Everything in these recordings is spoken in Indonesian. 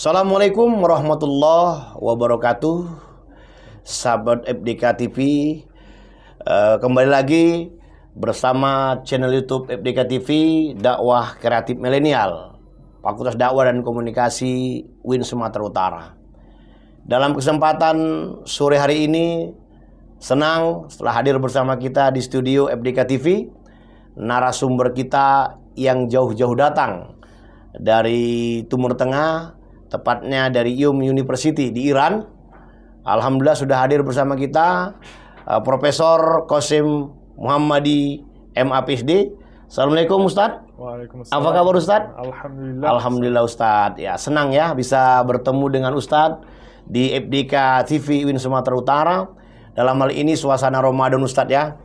Assalamualaikum warahmatullahi wabarakatuh. Sahabat FDK TV, kembali lagi bersama channel YouTube FDK TV Dakwah Kreatif Milenial, Fakultas Dakwah dan Komunikasi UIN Sumatera Utara. Dalam kesempatan sore hari ini, senang setelah hadir bersama kita di studio FDK TV narasumber kita yang jauh-jauh datang dari Timur Tengah, tepatnya dari University di Iran. Alhamdulillah sudah hadir bersama kita Profesor Qasim Muhammadi MA PhD. Assalamualaikum Ustadz. Waalaikumsalam. Apa kabar Ustadz? Alhamdulillah. Alhamdulillah Ustadz. Ya, senang ya bisa bertemu dengan Ustadz di FDK TV UIN Sumatera Utara. Dalam hal ini suasana Ramadan Ustadz ya.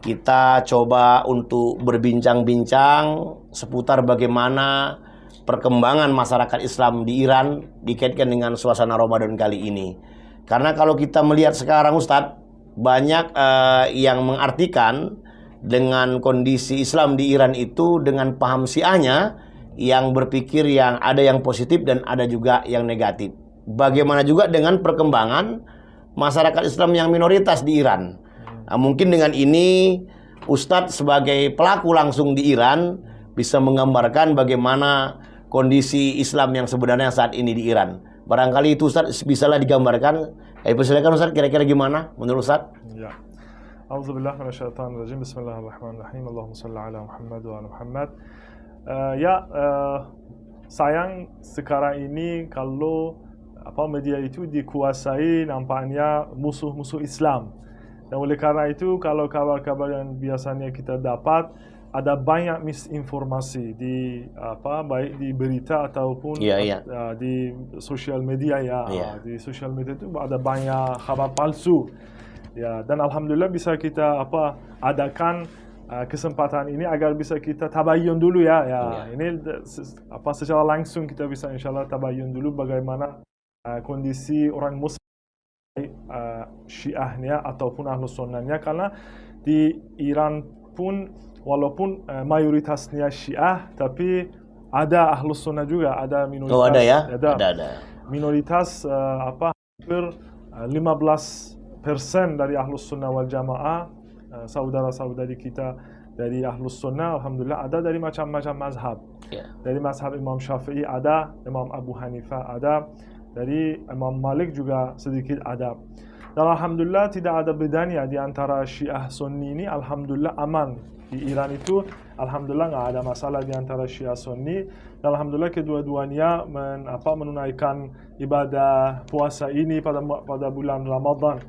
Kita coba untuk berbincang-bincang seputar bagaimana perkembangan masyarakat Islam di Iran dikaitkan dengan suasana Ramadan kali ini. Karena kalau kita melihat sekarang Ustadz, banyak yang mengartikan dengan kondisi Islam di Iran itu dengan paham Syiahnya, yang berpikir yang ada yang positif dan ada juga yang negatif. Bagaimana juga dengan perkembangan masyarakat Islam yang minoritas di Iran. Nah, mungkin dengan ini Ustadz sebagai pelaku langsung di Iran bisa menggambarkan bagaimana kondisi Islam yang sebenarnya saat ini di Iran. Barangkali itu Ustadz bisalah digambarkan. Persilakan Ustadz, kira-kira gimana menurut Ustadz? Ya. Auzubillah minasyaitonirrajim. Bismillahirrahmanirrahim. Allahumma shalli ala Muhammad wa ala Muhammad. Sayang sekarang ini kalau media itu dikuasai nampaknya musuh-musuh Islam. Dan oleh karena itu kalau kabar-kabar yang biasanya kita dapat ada banyak misinformasi baik di berita ataupun di sosial media di sosial media itu ada banyak kabar palsu ya, dan alhamdulillah bisa kita adakan kesempatan ini agar bisa kita tabayyun dulu ini secara langsung kita bisa insyaallah tabayyun dulu bagaimana kondisi orang muslim Syiahnya ataupun Ahlus Sunnahnya, karena di Iran pun walaupun mayoritasnya Syiah, tapi ada Ahlus Sunnah juga, ada minoritas. Oh, ada ya? Ada. Minoritas hampir 15% dari Ahlus Sunnah wal Jamaah, saudara-saudari kita dari Ahlus Sunnah, alhamdulillah ada dari macam-macam mazhab. Dari mazhab Imam Syafi'i ada, Imam Abu Hanifah ada, dari Imam Malik juga sedikit ada. Dan alhamdulillah tidak ada bedanya di antara Syiah Sunni ini, alhamdulillah aman. Di Iran itu alhamdulillah nggak ada masalah di antara Syiah Sunni, dan alhamdulillah kedua-duanya menunaikan ibadah puasa ini pada bulan Ramadan.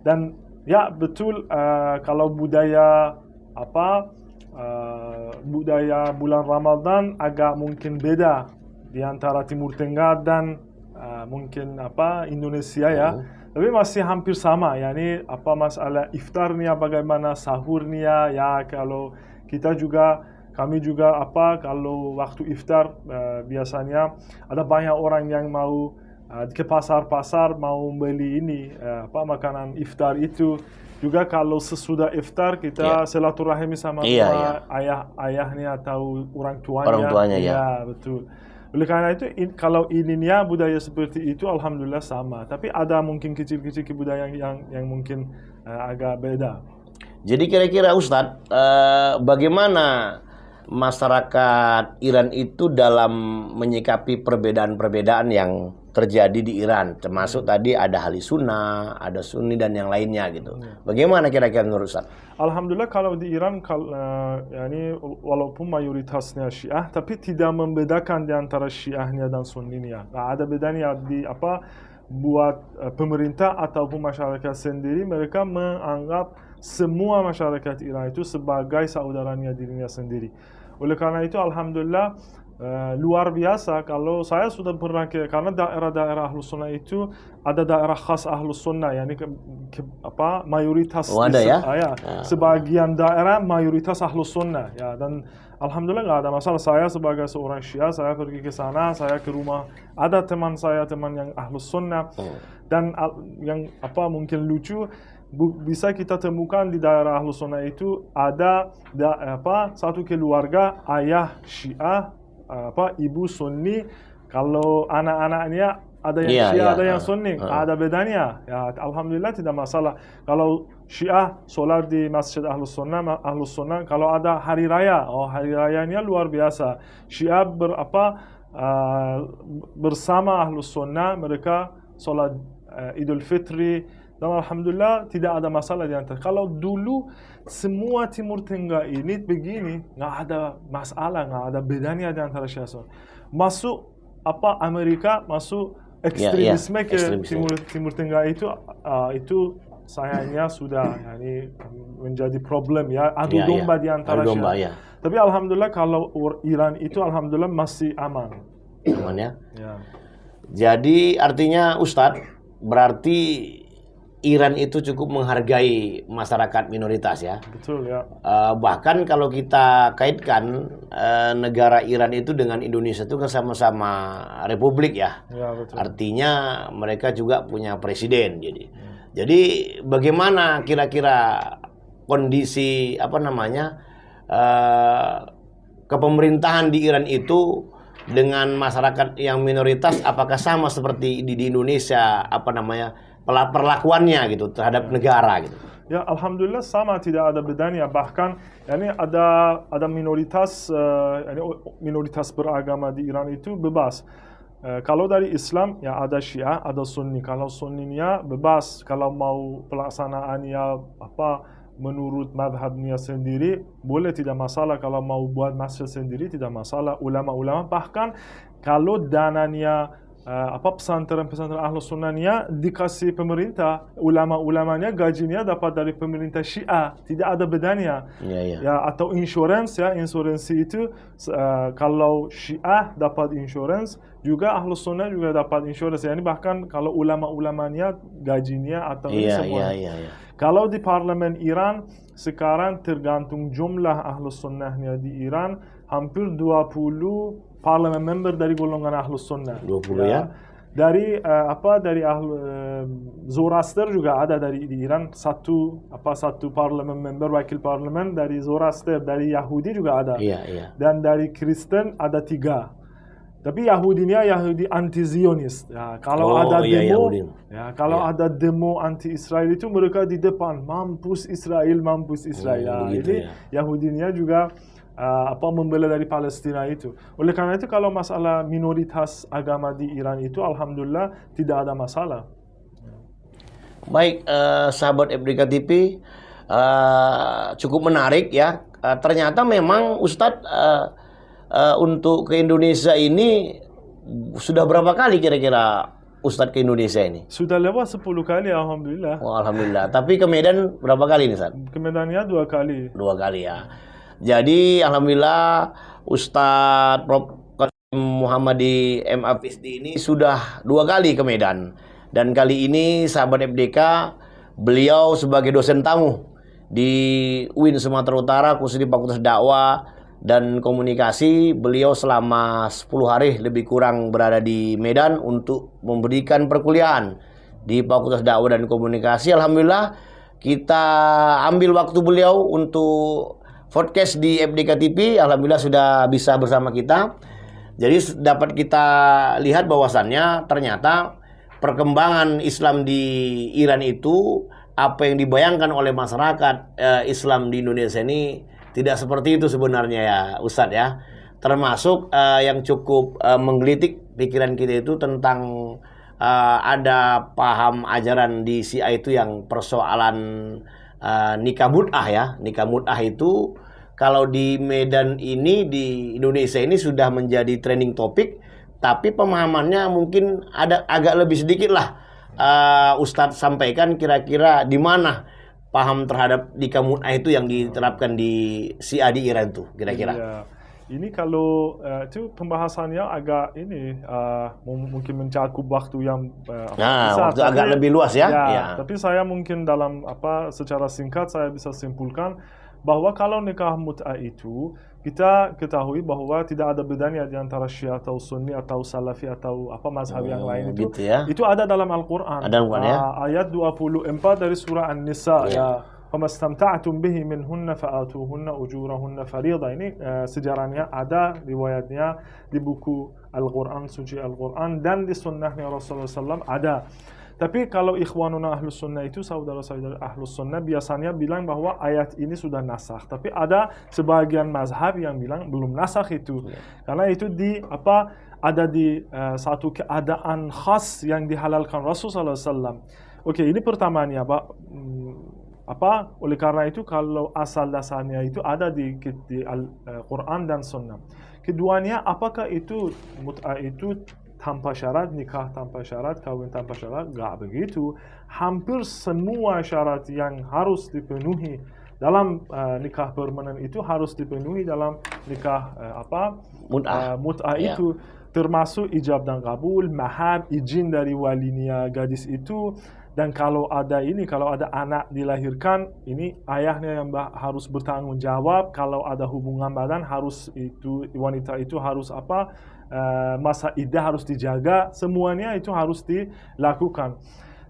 Dan ya betul, kalau budaya bulan Ramadan agak mungkin beda di antara Timur Tengah dan mungkin Indonesia ya. Tapi masih hampir sama, yakni masalah iftarnya, bagaimana sahurnya ya. Kalau kami juga kalau waktu iftar biasanya ada banyak orang yang mau ke pasar-pasar mau beli makanan iftar itu. Juga kalau sesudah iftar kita silaturahmi sama ayahnya atau orang tuanya. Ya, betul. Oleh karena itu kalau ininya budaya seperti itu alhamdulillah sama, tapi ada mungkin kecil-kecil budaya yang mungkin agak beda. Jadi kira-kira Ustadz, bagaimana masyarakat Iran itu dalam menyikapi perbedaan-perbedaan yang terjadi di Iran, termasuk tadi ada ahli sunnah, ada sunni dan yang lainnya gitu. Bagaimana kira-kira menurut Ustaz? Alhamdulillah kalau di Iran walaupun mayoritasnya Syiah, tapi tidak membedakan di antara Syiahnya dan Sunninya. Nah, ada bedanya buat pemerintah ataupun masyarakat sendiri, mereka menganggap semua masyarakat Iran itu sebagai saudaranya dirinya sendiri. Oleh karena itu alhamdulillah luar biasa. Kalau saya sudah pernah karena daerah-daerah Ahlus Sunnah itu ada daerah khas Ahlus Sunnah, yakni mayoritas sebagian daerah mayoritas Ahlus Sunnah ya, dan alhamdulillah nggak ada masalah. Saya sebagai seorang Syiah, saya pergi ke sana, saya ke rumah ada teman yang Ahlus Sunnah, dan yang mungkin lucu bisa kita temukan di daerah Ahlus Sunnah itu ada satu keluarga ayah Syiah, ibu Sunni, Kalau anak-anaknya ada yang Syiah, ada yang Sunni, ada bedanya. Ya, alhamdulillah tidak masalah. Kalau Syiah sholat di Masjid Ahlus Sunnah, kalau ada hari raya, hari rayanya luar biasa. Syiah bersama Ahlus Sunnah, mereka sholat Idul Fitri, dan alhamdulillah tidak ada masalah di antara. Kalau dulu semua Timur Tengah ini begini, nggak ada masalah, nggak ada bedanya di antara Syiah Sunni. Masuk Amerika, masuk ekstremisme ke Timur Tengah itu sayangnya sudah menjadi problem ya, adu domba di antara Syiah. Tapi alhamdulillah kalau Iran itu alhamdulillah masih aman. Aman ya. Jadi artinya Ustadz, berarti Iran itu cukup menghargai masyarakat minoritas ya. Betul ya. Bahkan kalau kita kaitkan negara Iran itu dengan Indonesia itu kan sama-sama republik ya. Ya betul. Artinya mereka juga punya presiden. Jadi bagaimana kira-kira kondisi kepemerintahan di Iran itu dengan masyarakat yang minoritas, apakah sama seperti di Indonesia perlakuannya gitu terhadap negara gitu? Ya alhamdulillah sama, tidak ada bedanya. Bahkan ada minoritas minoritas beragama di Iran itu bebas. Kalau dari Islam ya ada Syiah, ada Sunni. Kalau Sunninya bebas, kalau mau pelaksanaannya menurut madhabnya sendiri boleh, tidak masalah. Kalau mau buat masjid sendiri tidak masalah. Ulama-ulama bahkan kalau dananya pesantren-pesantren Ahlus Sunnahnya dikasih pemerintah, ulama-ulamanya gajinya dapat dari pemerintah Syiah, tidak ada bedanya. Ya, atau insuransi itu kalau Syiah dapat insurans, juga Ahlus Sunnah juga dapat insurans. Bahkan kalau ulama-ulamanya gajinya atau semua. Kalau di parlemen Iran sekarang tergantung jumlah Ahlus Sunnahnya di Iran, hampir 20 parlemen member dari golongan Ahlus Sunnah. 20 ya. Dari Zoroaster juga ada di Iran, satu parlemen member, wakil parlemen dari Zoroaster. Dari Yahudi juga ada. Dan dari Kristen ada 3. Tapi Yahudinya Yahudi anti-Zionis. Ya, kalau ada demo anti-Israel itu mereka di depan, mampus Israel. Jadi Yahudinya juga membela dari Palestina itu. Oleh karena itu kalau masalah minoritas agama di Iran itu alhamdulillah tidak ada masalah. Baik, sahabat FDK TV, cukup menarik ya. Ternyata memang Ustadz untuk ke Indonesia ini sudah berapa kali kira-kira Ustadz ke Indonesia ini? Sudah lewat 10 kali alhamdulillah. Alhamdulillah. Tapi ke Medan berapa kali nih, Ustadz? Ke Medannya 2 kali. 2 kali ya. Jadi alhamdulillah Ustadz Prof. Muhammadi M. Afisdi ini sudah 2 kali ke Medan. Dan kali ini sahabat FDK, beliau sebagai dosen tamu di UIN Sumatera Utara, khusus di Fakultas Dakwah dan Komunikasi. Beliau selama 10 hari lebih kurang berada di Medan untuk memberikan perkuliahan di Fakultas Dakwah dan Komunikasi. Alhamdulillah kita ambil waktu beliau untuk podcast di FDK TV. Alhamdulillah sudah bisa bersama kita. Jadi dapat kita lihat bahwasannya ternyata perkembangan Islam di Iran itu, apa yang dibayangkan oleh masyarakat Islam di Indonesia ini tidak seperti itu sebenarnya ya Ustadz ya. Termasuk yang cukup menggelitik pikiran kita itu tentang ada paham ajaran di Syiah itu yang persoalan nikah mut'ah ya. Nikah mut'ah itu kalau di Medan ini, di Indonesia ini sudah menjadi trending topik, tapi pemahamannya mungkin ada agak lebih sedikit lah. Ustadz sampaikan kira-kira di mana paham terhadap nikah mut'ah itu yang diterapkan di Syiah di Iran itu kira-kira. Iya. Ini kalau itu pembahasannya agak mungkin mencakup waktu yang besar, waktu agak lebih luas ya. Tapi saya mungkin dalam secara singkat saya bisa simpulkan bahwa kalau nikah mut'ah itu kita ketahui bahwa tidak ada bedanya di antara Syiah atau Sunni atau Salafi atau mazhab yang lain itu. Gitu ya. Itu ada dalam Al-Qur'an. Ada ya? Ayat 24 dari surah An-Nisa ya. Famastamta'tum bihi minhunna fa'atuhunna ujurahunna fariidha. Ini sejarahnya ada, riwayatnya di buku Al-Quran, suci Al-Quran, dan di sunnahnya Rasulullah SAW ada. Tapi kalau ikhwanuna ahlus sunnah itu, saudara-saudara ahlus sunnah biasanya bilang bahwa ayat ini sudah nasakh. Tapi ada sebagian mazhab yang bilang belum nasakh itu. Karena itu ada di satu keadaan khas yang dihalalkan Rasulullah SAW. Oke, ini pertamanya, oleh karena itu kalau asal dasarnya itu ada di Al-Quran dan Sunnah. Keduanya, apakah itu mut'ah itu tanpa syarat, nikah tanpa syarat, kawin tanpa syarat? Enggak begitu. Hampir semua syarat yang harus dipenuhi dalam nikah permanen itu harus dipenuhi dalam nikah mut'ah itu, termasuk ijab dan kabul, mahar, izin dari walinya gadis itu. Dan kalau ada anak dilahirkan, ini ayahnya yang harus bertanggung jawab. Kalau ada hubungan badan, wanita itu harus masa iddah harus dijaga. Semuanya itu harus dilakukan.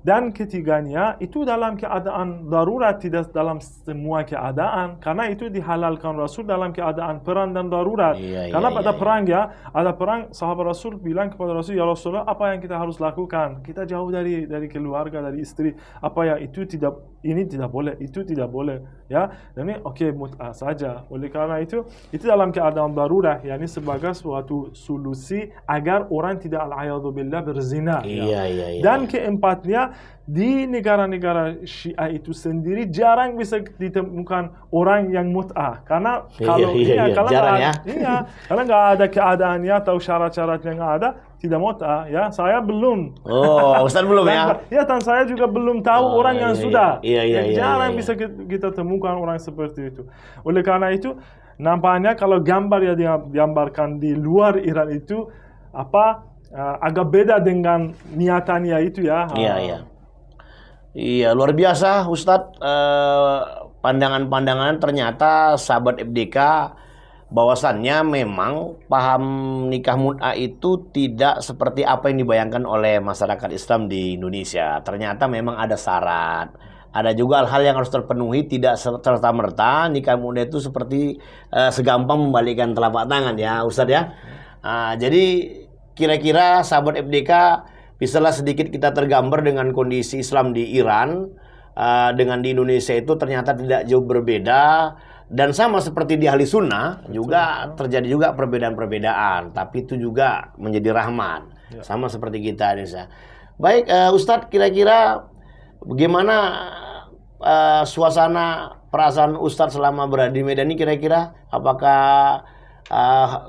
Dan ketiganya itu dalam keadaan darurat, tidak dalam semua keadaan, karena itu dihalalkan Rasul dalam keadaan perang dan darurat. Karena pada perang ada perang, sahabat Rasul bilang kepada Rasul, ya Rasulullah, apa yang kita harus lakukan? Kita jauh dari keluarga, dari istri. Ini tidak boleh, itu tidak boleh, ya. Dan ini mut'ah saja. Oleh karena itu dalam keadaan darurat, yakni sebagai suatu solusi agar orang tidak al-'iyadzu-billah berzina. Dan keempatnya, di negara-negara Syiah itu sendiri jarang bisa ditemukan orang yang mut'ah. Karena karena nggak ada keadaannya atau syarat-syarat yang ada, tidak mut'ah, ya. Saya belum. Ustaz belum ya? Ya, dan saya juga belum tahu orang yang sudah. Jarang bisa kita temukan orang seperti itu. Oleh karena itu, nampaknya kalau gambar yang digambarkan di luar Iran itu agak beda dengan niatannya itu, ya. Iya, luar biasa Ustadz, pandangan-pandangan ternyata sahabat FDK bahwasannya memang paham nikah mut'ah itu tidak seperti apa yang dibayangkan oleh masyarakat Islam di Indonesia. Ternyata memang ada syarat, ada juga hal-hal yang harus terpenuhi, tidak serta-merta nikah mut'ah itu seperti segampang membalikkan telapak tangan, ya Ustadz, ya. Jadi kira-kira sahabat FDK bisalah sedikit kita tergambar dengan kondisi Islam di Iran dengan di Indonesia itu ternyata tidak jauh berbeda, dan sama seperti di ahli sunnah juga terjadi juga perbedaan-perbedaan, tapi itu juga menjadi rahmat, sama seperti kita Indonesia. Baik, Ustadz, kira-kira bagaimana suasana perasaan Ustadz selama berada di Medan ini? Kira-kira apakah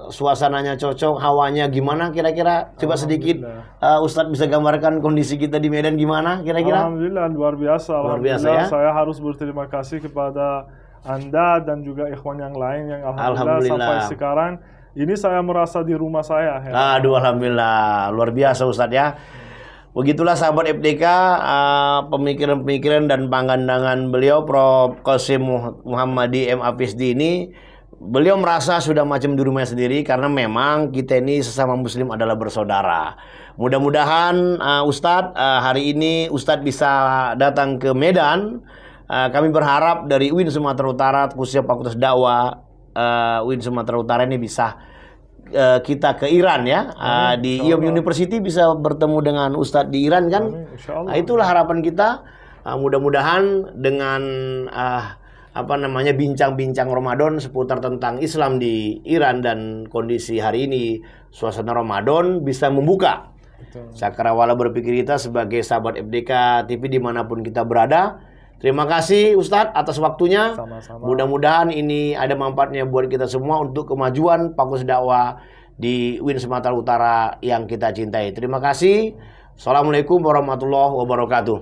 suasananya cocok, hawanya gimana kira-kira? Coba sedikit Ustadz bisa gambarkan kondisi kita di Medan gimana kira-kira? Alhamdulillah, luar biasa. Luar biasa, ya. Saya harus berterima kasih kepada Anda dan juga ikhwan yang lain yang alhamdulillah sampai sekarang ini saya merasa di rumah saya, ya. Aduh, alhamdulillah, luar biasa Ustadz, ya. Begitulah sahabat FDK, pemikiran-pemikiran dan pandangan beliau Prof. Qasim Muhammadi M.Hafizdi ini. Beliau merasa sudah macam di rumahnya sendiri, karena memang kita ini sesama muslim adalah bersaudara. Mudah-mudahan Ustadz, hari ini Ustadz bisa datang ke Medan. Kami berharap dari UIN Sumatera Utara, khususnya Fakultas Dakwah UIN Sumatera Utara ini bisa kita ke Iran, ya. Di IOM University bisa bertemu dengan Ustadz di Iran, kan. Itulah harapan kita. Mudah-mudahan dengan bincang-bincang Ramadan seputar tentang Islam di Iran dan kondisi hari ini, suasana Ramadan bisa membuka cakrawala berpikir kita sebagai sahabat FDK TV dimanapun kita berada. Terima kasih Ustadz atas waktunya. Sama-sama. Mudah-mudahan ini ada manfaatnya buat kita semua untuk kemajuan Fakultas Dakwah di UIN Sumatera Utara yang kita cintai. Terima kasih. Assalamualaikum warahmatullahi wabarakatuh.